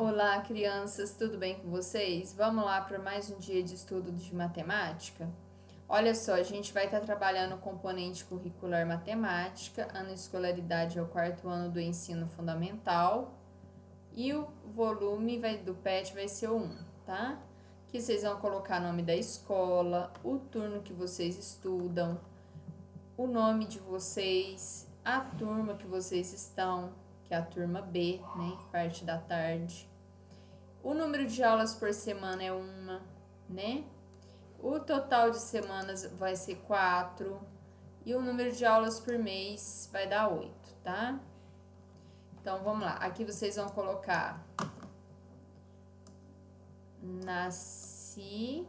Olá, crianças, tudo bem com vocês? Vamos lá para mais um dia de estudo de matemática? Olha só, a gente vai estar trabalhando o componente curricular matemática, ano de escolaridade é o quarto ano do ensino fundamental e o volume do PET vai ser o 1, tá? Que vocês vão colocar o nome da escola, o turno que vocês estudam, o nome de vocês, a turma que vocês estão, que é a turma B, né? Parte da tarde. O número de aulas por semana é uma, né? O total de semanas vai ser 4. E o número de aulas por mês vai dar 8, tá? Então, vamos lá. Aqui vocês vão colocar nasci.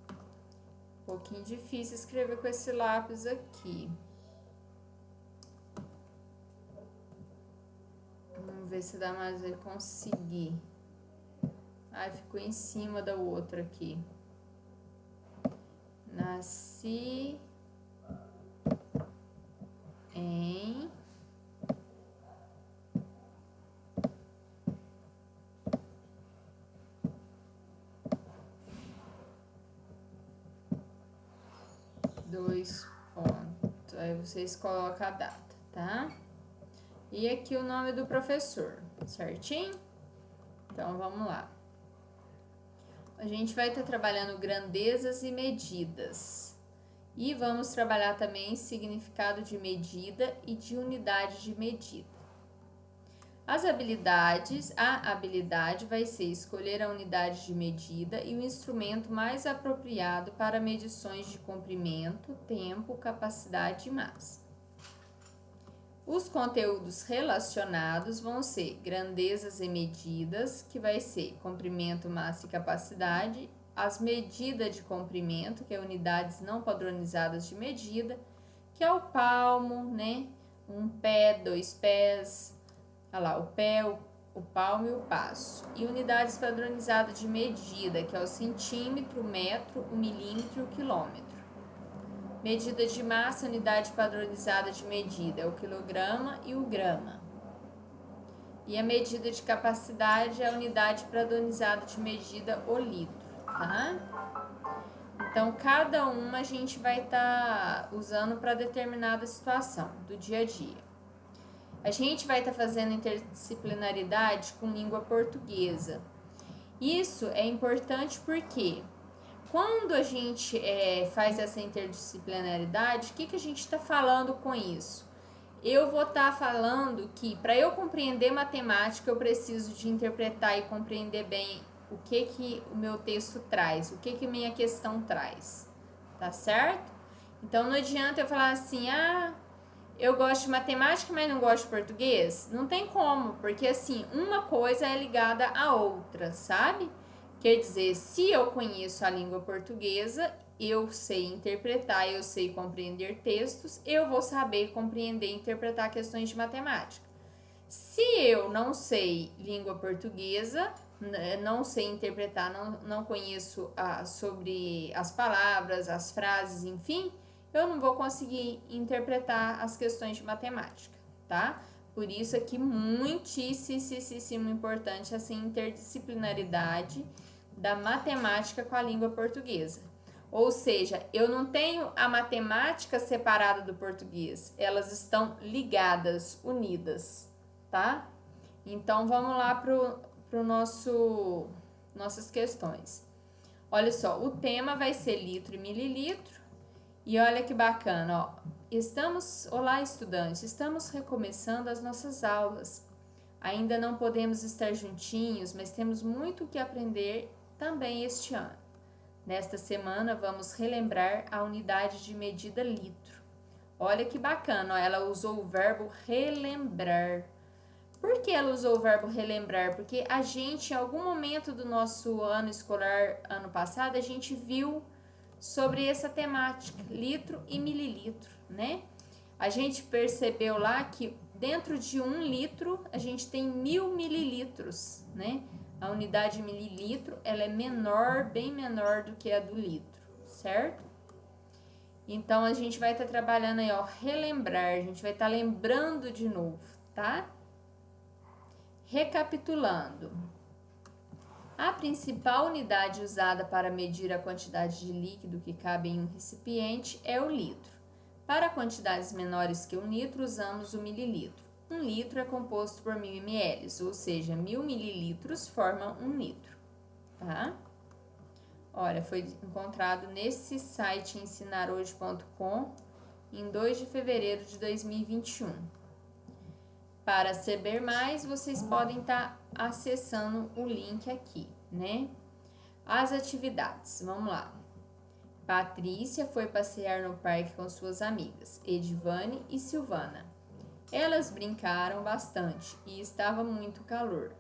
Um pouquinho difícil escrever com esse lápis aqui. Vamos ver se dá mais eu conseguir. Ai, ficou em cima da outra aqui. Nasci em dois pontos. Aí vocês colocam a data, tá? E aqui o nome do professor, certinho? Então, vamos lá. A gente vai estar trabalhando grandezas e medidas. E vamos trabalhar também significado de medida e de unidade de medida. As habilidades, a habilidade vai ser escolher a unidade de medida e o instrumento mais apropriado para medições de comprimento, tempo, capacidade e massa. Os conteúdos relacionados vão ser grandezas e medidas, que vai ser comprimento, massa e capacidade, as medidas de comprimento, que é unidades não padronizadas de medida, que é o palmo, né? Um pé, 2 pés, olha lá, o pé, o palmo e o passo. E unidades padronizadas de medida, que é o centímetro, o metro, o milímetro e o quilômetro. Medida de massa, unidade padronizada de medida, é o quilograma e o grama. E a medida de capacidade é a unidade padronizada de medida, o litro, tá? Então, cada uma a gente vai estar usando para determinada situação do dia a dia. A gente vai estar fazendo interdisciplinaridade com língua portuguesa. Isso é importante porque quando a gente faz essa interdisciplinaridade, o que a gente está falando com isso? Eu vou estar falando que para eu compreender matemática, eu preciso de interpretar e compreender bem o que o meu texto traz, o que minha questão traz, tá certo? Então, não adianta eu falar assim, eu gosto de matemática, mas não gosto de português. Não tem como, porque assim, uma coisa é ligada à outra, sabe? Quer dizer, se eu conheço a língua portuguesa, eu sei interpretar, eu sei compreender textos, eu vou saber compreender e interpretar questões de matemática. Se eu não sei língua portuguesa, não sei interpretar, não conheço sobre as palavras, as frases, enfim, eu não vou conseguir interpretar as questões de matemática, tá? Por isso aqui, muitíssimo importante essa interdisciplinaridade da matemática com a língua portuguesa. Ou seja, eu não tenho a matemática separada do português, elas estão ligadas, unidas, tá? Então, vamos lá pro nossas questões. Olha só, o tema vai ser litro e mililitro, e olha que bacana, ó. Olá, estudantes, estamos recomeçando as nossas aulas. Ainda não podemos estar juntinhos, mas temos muito o que aprender também este ano. Nesta semana, vamos relembrar a unidade de medida litro. Olha que bacana, ó, ela usou o verbo relembrar. Por que ela usou o verbo relembrar? Porque a gente, em algum momento do nosso ano escolar, ano passado, a gente viu sobre essa temática, litro e mililitro, né? A gente percebeu lá que dentro de 1 litro, a gente tem 1000 mililitros, né? A unidade de mililitro, ela é menor, bem menor do que a do litro, certo? Então, a gente vai estar trabalhando aí, ó, relembrar, a gente vai estar lembrando de novo, tá? Recapitulando. A principal unidade usada para medir a quantidade de líquido que cabe em um recipiente é o litro. Para quantidades menores que 1 litro, usamos o mililitro. 1 litro é composto por 1000 ml, ou seja, 1000 mililitros formam 1 litro, tá? Olha, foi encontrado nesse site ensinaroje.com em 2 de fevereiro de 2021. Para saber mais, vocês podem estar acessando o link aqui, né? As atividades, vamos lá. Patrícia foi passear no parque com suas amigas, Edivane e Silvana. Elas brincaram bastante e estava muito calor.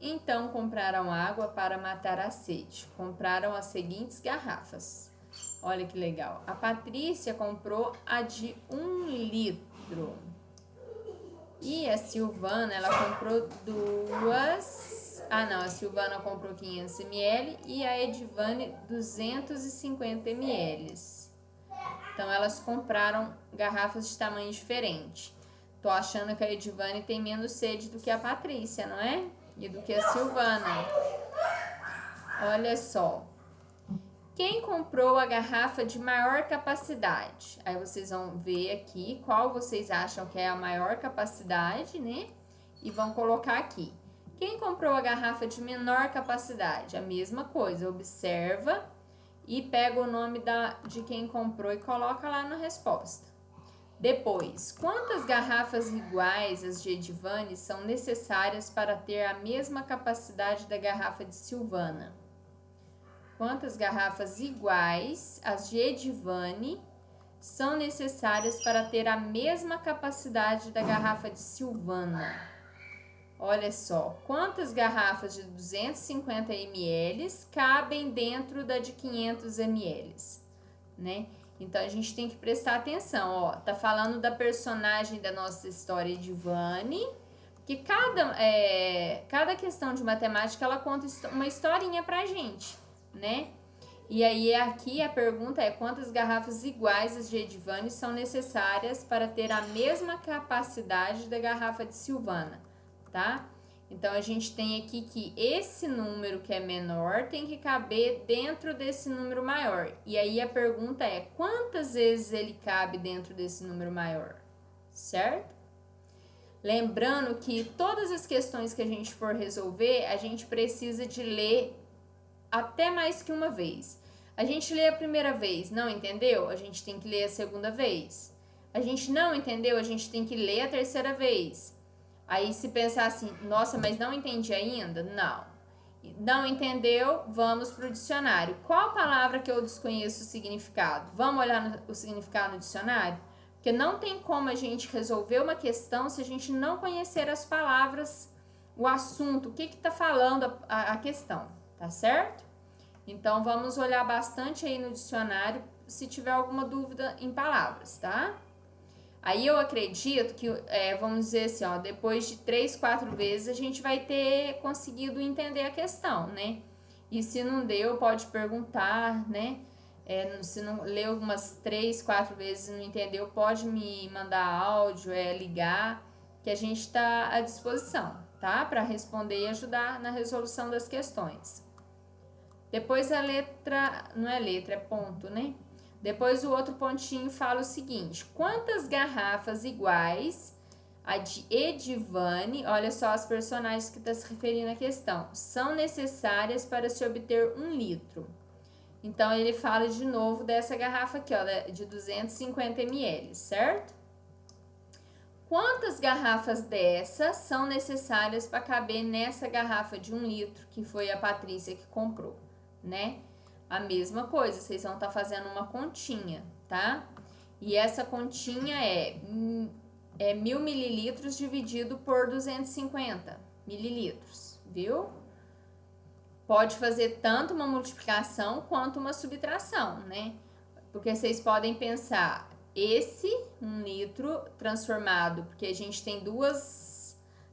Então compraram água para matar a sede. Compraram as seguintes garrafas. Olha que legal. A Patrícia comprou a de 1 litro. E a Silvana, ela comprou duas. A Silvana comprou 500 ml e a Edivane 250 ml. Então elas compraram garrafas de tamanho diferente. Tô achando que a Edivane tem menos sede do que a Patrícia, não é? E do que a Silvana. Olha só. Quem comprou a garrafa de maior capacidade? Aí vocês vão ver aqui qual vocês acham que é a maior capacidade, né? E vão colocar aqui. Quem comprou a garrafa de menor capacidade? A mesma coisa, observa e pega o nome de quem comprou e coloca lá na resposta. Depois, quantas garrafas iguais às de Edivane são necessárias para ter a mesma capacidade da garrafa de Silvana? Quantas garrafas iguais às de Edivane são necessárias para ter a mesma capacidade da garrafa de Silvana? Olha só, quantas garrafas de 250 ml cabem dentro da de 500 ml, né? Então, a gente tem que prestar atenção, ó. Tá falando da personagem da nossa história, Edivane, que cada questão de matemática, ela conta uma historinha pra gente, né? E aí, aqui a pergunta é: quantas garrafas iguais às de Edivane são necessárias para ter a mesma capacidade da garrafa de Silvana, tá? Então, a gente tem aqui que esse número que é menor tem que caber dentro desse número maior. E aí, a pergunta é: quantas vezes ele cabe dentro desse número maior? Certo? Lembrando que todas as questões que a gente for resolver, a gente precisa de ler até mais que uma vez. A gente lê a primeira vez, não entendeu? A gente tem que ler a segunda vez. A gente não entendeu, a gente tem que ler a terceira vez. Aí se pensar assim, nossa, mas não entendi ainda? Não. Não entendeu? Vamos para o dicionário. Qual palavra que eu desconheço o significado? Vamos olhar o significado no dicionário? Porque não tem como a gente resolver uma questão se a gente não conhecer as palavras, o assunto, o que está falando a questão, tá certo? Então, vamos olhar bastante aí no dicionário se tiver alguma dúvida em palavras, tá? Aí eu acredito que, vamos dizer assim, ó, depois de 3, 4 vezes a gente vai ter conseguido entender a questão, né? E se não deu, pode perguntar, né? Se não leu umas 3, 4 vezes e não entendeu, pode me mandar áudio, ligar, que a gente está à disposição, tá? Para responder e ajudar na resolução das questões. Depois a letra, não é letra, é ponto, né? Depois o outro pontinho fala o seguinte: quantas garrafas iguais a de Edivane, olha só as personagens que está se referindo à questão, são necessárias para se obter 1 litro? Então, ele fala de novo dessa garrafa aqui, ó, de 250 ml, certo? Quantas garrafas dessas são necessárias para caber nessa garrafa de 1 litro, que foi a Patrícia que comprou, né? A mesma coisa, vocês vão estar fazendo uma continha, tá? E essa continha é 1000 mililitros dividido por 250 mililitros, viu? Pode fazer tanto uma multiplicação quanto uma subtração, né? Porque vocês podem pensar, esse 1 litro transformado, porque a gente tem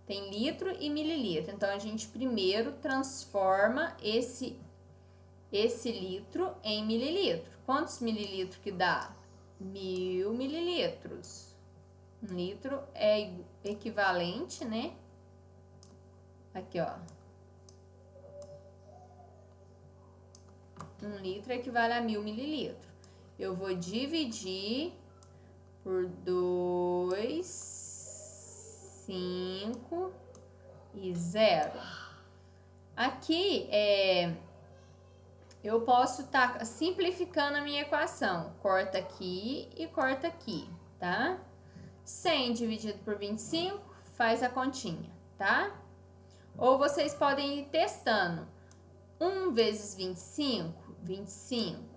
tem litro e mililitro. Então, a gente primeiro transforma esse litro em mililitro. Quantos mililitros que dá? 1000 mililitros. 1 litro é equivalente, né? Aqui, ó. 1 litro equivale a 1000 mililitros. Eu vou dividir por 2, 5 e 0. Aqui, eu posso estar simplificando a minha equação. Corta aqui e corta aqui, tá? 100 dividido por 25 faz a continha, tá? Ou vocês podem ir testando. 1 vezes 25, 25.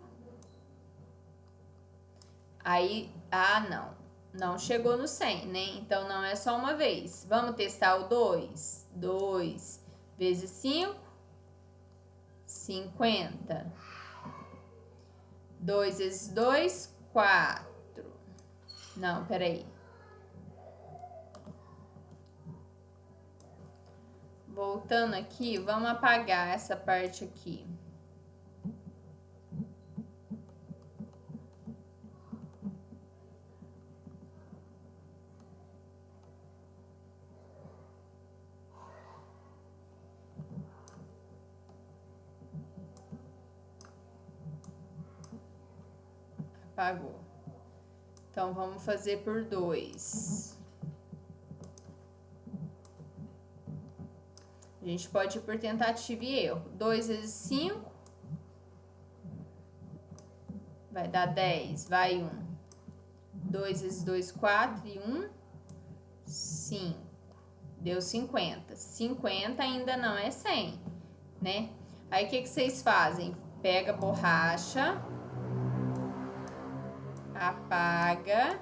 Aí, não chegou no 100, né? Então, não é só uma vez. Vamos testar o 2. 2 vezes 5, 50. 2 vezes 2, 4. Não, peraí. Voltando aqui, vamos apagar essa parte aqui. Apagou. Então, vamos fazer por 2. A gente pode ir por tentativa e erro. 2 vezes 5 vai dar 10, vai 1. 2 vezes 2, 4 e 1, 5. Deu 50. 50 ainda não é 100, né? Aí, o que vocês fazem? Pega a borracha, apaga,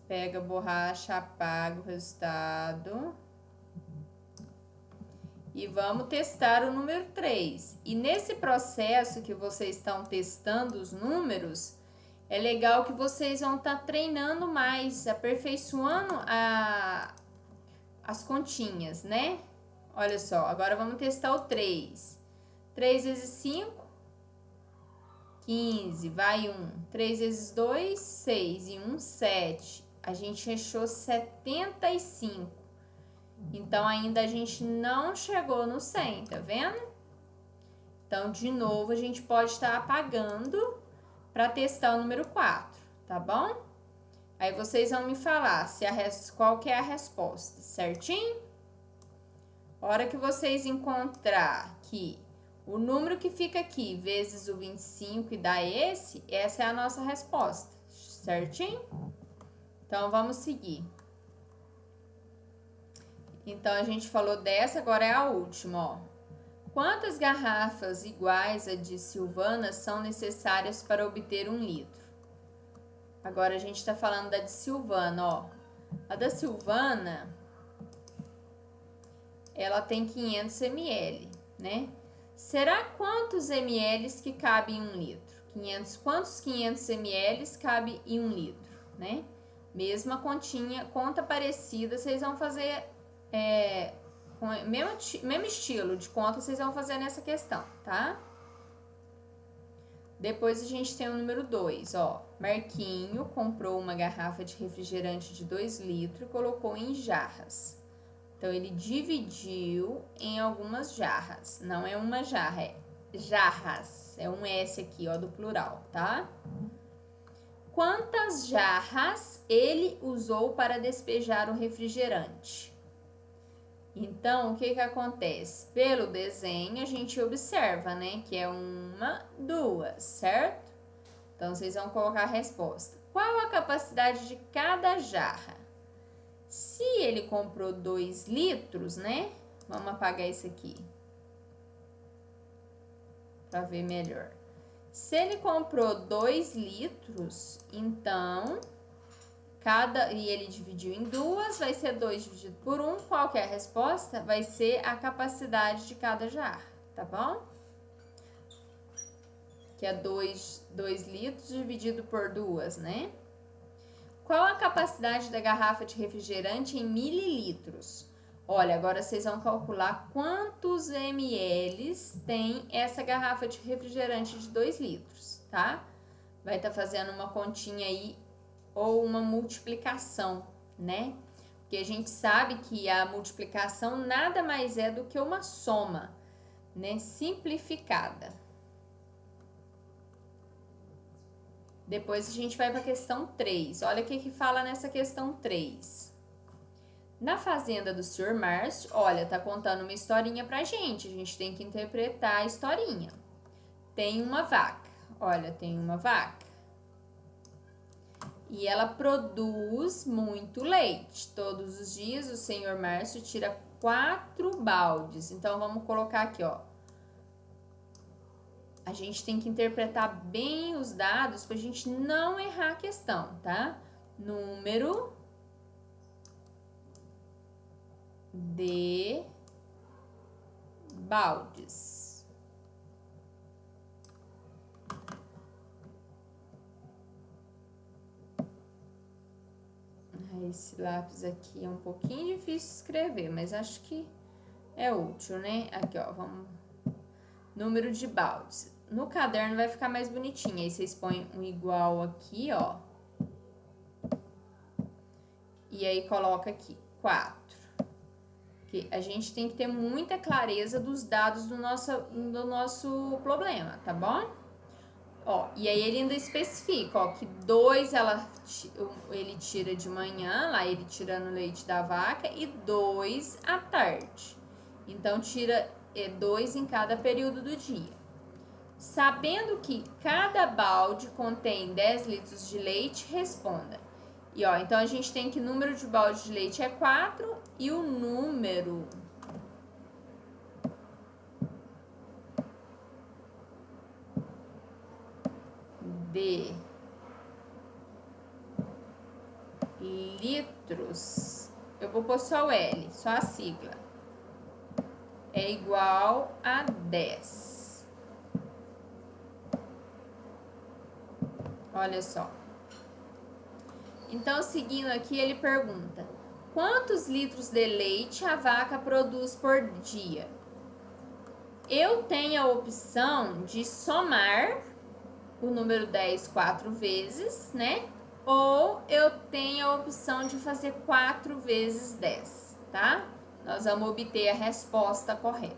pega a borracha, apaga o resultado e vamos testar o número 3. E nesse processo que vocês estão testando os números, é legal que vocês vão estar treinando mais, aperfeiçoando as continhas, né? Olha só, agora vamos testar o 3. 3 vezes 5, 15, vai 1. 3 vezes 2, 6 e 1, 7. A gente achou 75. Então, ainda a gente não chegou no 100, tá vendo? Então, de novo, a gente pode estar apagando para testar o número 4, tá bom? Aí, vocês vão me falar qual que é a resposta, certinho? A hora que vocês encontrar que o número que fica aqui vezes o 25 e dá essa é a nossa resposta, certinho? Então, vamos seguir. Então, a gente falou dessa, agora é a última, ó. Quantas garrafas iguais a de Silvana são necessárias para obter 1 litro? Agora, a gente tá falando da de Silvana, ó. A da Silvana, ela tem 500 ml, né? Será quantos ml que cabe em 1 litro? Quantos 500 ml cabe em 1 litro, né? Mesma continha, conta parecida, vocês vão fazer com o mesmo estilo de conta, vocês vão fazer nessa questão, tá? Depois a gente tem o número 2, ó. Marquinho comprou uma garrafa de refrigerante de 2 litros e colocou em jarras. Então, ele dividiu em algumas jarras. Não é uma jarra, é jarras. É um S aqui, ó, do plural, tá? Quantas jarras ele usou para despejar o refrigerante? Então, o que acontece? Pelo desenho, a gente observa, né? Que é 1, 2, certo? Então, vocês vão colocar a resposta. Qual a capacidade de cada jarra? Se ele comprou 2 litros, né? Vamos apagar isso aqui para ver melhor. Se ele comprou 2 litros, então, e ele dividiu em 2, vai ser 2 dividido por 1. Qual que é a resposta? Vai ser a capacidade de cada jarra, tá bom? Que é 2 litros dividido por 2, né? Qual a capacidade da garrafa de refrigerante em mililitros? Olha, agora vocês vão calcular quantos ml tem essa garrafa de refrigerante de 2 litros, tá? Vai estar fazendo uma continha aí ou uma multiplicação, né? Porque a gente sabe que a multiplicação nada mais é do que uma soma, né, simplificada. Depois a gente vai para a questão 3. Olha o que fala nessa questão 3. Na fazenda do Sr. Márcio, olha, tá contando uma historinha pra gente. A gente tem que interpretar a historinha. Tem uma vaca. Olha, tem uma vaca. E ela produz muito leite. Todos os dias o Sr. Márcio tira 4 baldes. Então, vamos colocar aqui, ó. A gente tem que interpretar bem os dados pra gente não errar a questão, tá? Número de baldes. Esse lápis aqui é um pouquinho difícil de escrever, mas acho que é útil, né? Aqui, ó, vamos... Número de baldes. No caderno vai ficar mais bonitinho. Aí vocês põem um igual aqui, ó. E aí coloca aqui, 4. Porque a gente tem que ter muita clareza dos dados do nosso problema, tá bom? Ó, e aí ele ainda especifica, ó, que 2 ele tira de manhã, lá ele tirando o leite da vaca, e 2 à tarde. Então, tira 2 em cada período do dia. Sabendo que cada balde contém 10 litros de leite, responda. E ó, então a gente tem que o número de balde de leite é 4 e o número de litros, eu vou pôr só o L, só a sigla, é igual a 10. Olha só. Então, seguindo aqui, ele pergunta: quantos litros de leite a vaca produz por dia? Eu tenho a opção de somar o número 10 4 vezes, né? Ou eu tenho a opção de fazer 4 vezes 10, tá? Nós vamos obter a resposta correta.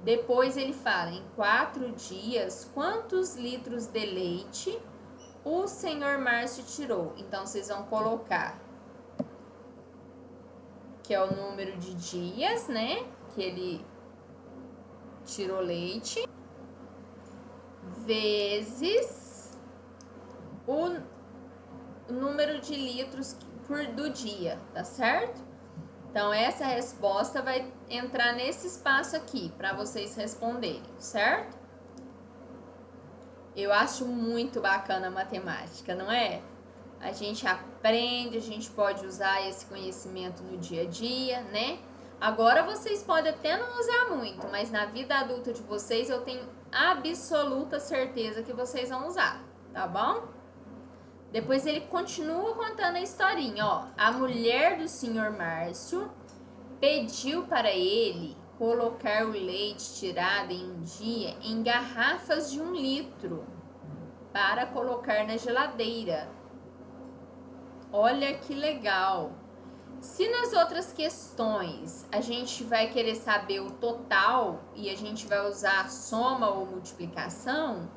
Depois ele fala, em 4 dias, quantos litros de leite o Sr. Márcio tirou. Então, vocês vão colocar que é o número de dias, né? Que ele tirou leite, vezes o número de litros do dia, tá certo? Então, essa resposta vai entrar nesse espaço aqui, para vocês responderem, certo? Eu acho muito bacana a matemática, não é? A gente aprende, a gente pode usar esse conhecimento no dia a dia, né? Agora vocês podem até não usar muito, mas na vida adulta de vocês eu tenho absoluta certeza que vocês vão usar, tá bom? Depois ele continua contando a historinha, ó. A mulher do Sr. Márcio pediu para ele colocar o leite tirado em um dia em garrafas de 1 litro para colocar na geladeira. Olha que legal! Se nas outras questões a gente vai querer saber o total e a gente vai usar soma ou multiplicação,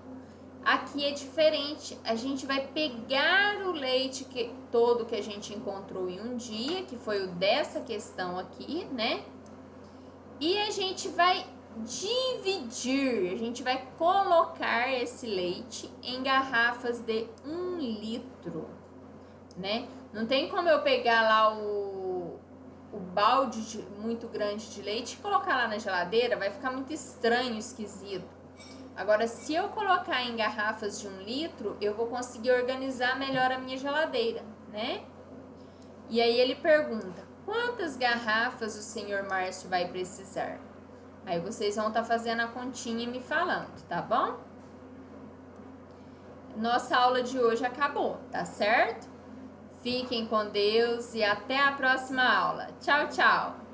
aqui é diferente. A gente vai pegar o leite todo que a gente encontrou em um dia, que foi o dessa questão aqui, né? E a gente vai dividir, a gente vai colocar esse leite em garrafas de 1 litro, né? Não tem como eu pegar lá o balde muito grande de leite e colocar lá na geladeira, vai ficar muito estranho, esquisito. Agora, se eu colocar em garrafas de 1 litro, eu vou conseguir organizar melhor a minha geladeira, né? E aí ele pergunta, quantas garrafas o Sr. Márcio vai precisar? Aí vocês vão estar fazendo a continha e me falando, tá bom? Nossa aula de hoje acabou, tá certo? Fiquem com Deus e até a próxima aula. Tchau, tchau!